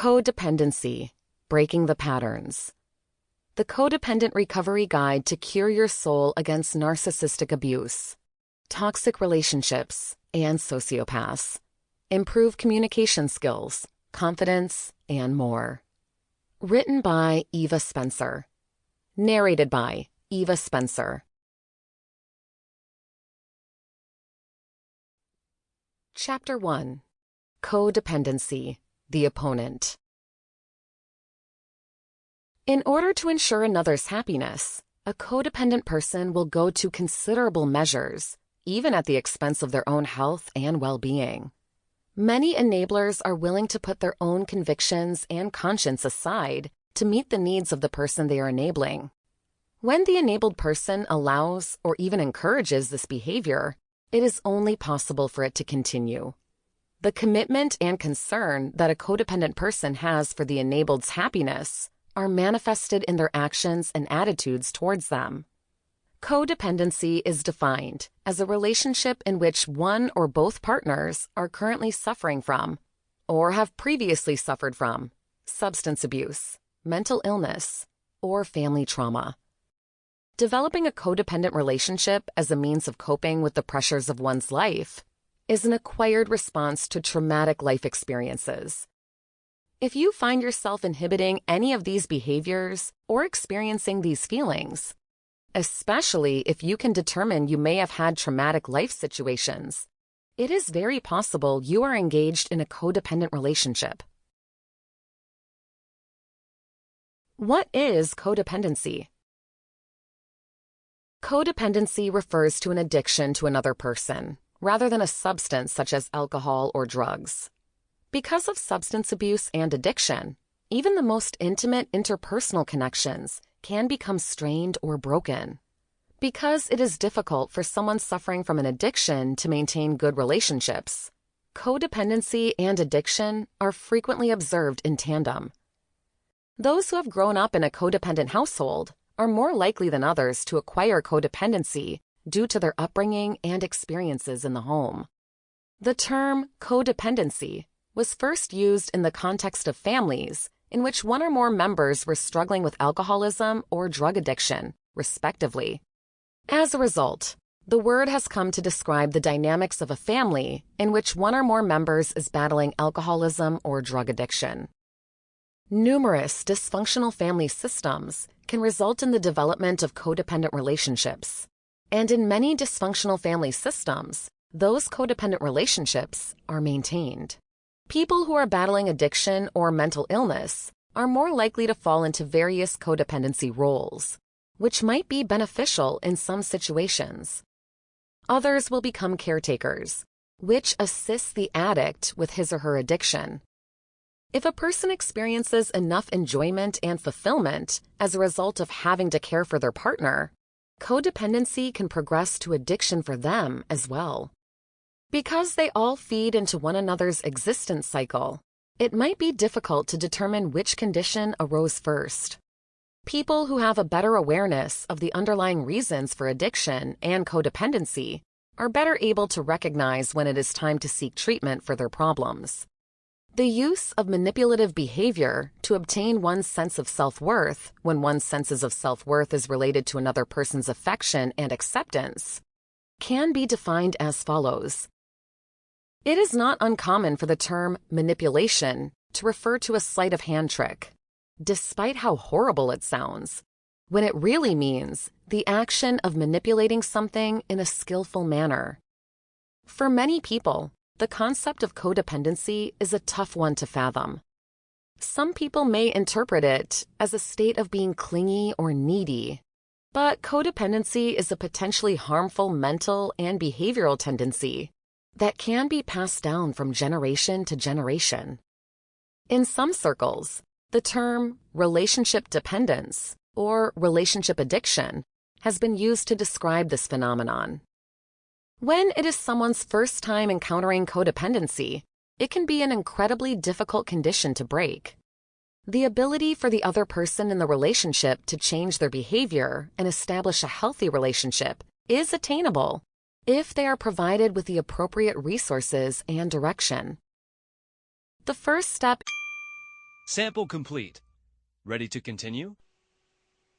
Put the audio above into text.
Codependency, breaking the patterns. The Codependent Recovery Guide to Cure Your Soul Against Narcissistic Abuse, Toxic Relationships, and Sociopaths. Improve communication skills, confidence, and more. Written by Eva Spencer. Narrated by Eva Spencer. Chapter 1. Codependency, the Opponent. In order to ensure another's happiness, a codependent person will go to considerable measures, even at the expense of their own health and well-being. Many enablers are willing to put their own convictions and conscience aside to meet the needs of the person they are enabling. When the enabled person allows or even encourages this behavior, it is only possible for it to continue. The commitment and concern that a codependent person has for the enabled's happiness are manifested in their actions and attitudes towards them. Codependency is defined as a relationship in which one or both partners are currently suffering from, or have previously suffered from, substance abuse, mental illness, or family trauma. Developing a codependent relationship as a means of coping with the pressures of one's life is an acquired response to traumatic life experiences. If you find yourself inhibiting any of these behaviors or experiencing these feelings, especially if you can determine you may have had traumatic life situations, it is very possible you are engaged in a codependent relationship. What is codependency? Codependency refers to an addiction to another person, rather than a substance such as alcohol or drugs. Because of substance abuse and addiction, even the most intimate interpersonal connections can become strained or broken. Because it is difficult for someone suffering from an addiction to maintain good relationships, codependency and addiction are frequently observed in tandem. Those who have grown up in a codependent household are more likely than others to acquire codependency due to their upbringing and experiences in the home. The term codependency was first used in the context of families in which one or more members were struggling with alcoholism or drug addiction, respectively. As a result, the word has come to describe the dynamics of a family in which one or more members is battling alcoholism or drug addiction. Numerous dysfunctional family systems can result in the development of codependent relationships, and in many dysfunctional family systems, those codependent relationships are maintained. People who are battling addiction or mental illness are more likely to fall into various codependency roles, which might be beneficial in some situations. Others will become caretakers, which assists the addict with his or her addiction. If a person experiences enough enjoyment and fulfillment as a result of having to care for their partner, codependency can progress to addiction for them as well. Because they all feed into one another's existence cycle, it might be difficult to determine which condition arose first. People who have a better awareness of the underlying reasons for addiction and codependency are better able to recognize when it is time to seek treatment for their problems. The use of manipulative behavior to obtain one's sense of self-worth when one's senses of self-worth is related to another person's affection and acceptance can be defined as follows. It is not uncommon for the term manipulation to refer to a sleight of hand trick, despite how horrible it sounds, when it really means the action of manipulating something in a skillful manner. For many people, the concept of codependency is a tough one to fathom. Some people may interpret it as a state of being clingy or needy, but codependency is a potentially harmful mental and behavioral tendency that can be passed down from generation to generation. In some circles, the term relationship dependence or relationship addiction has been used to describe this phenomenon. When it is someone's first time encountering codependency, it can be an incredibly difficult condition to break. The ability for the other person in the relationship to change their behavior and establish a healthy relationship is attainable if they are provided with the appropriate resources and direction. The first step Sample complete. Ready to continue?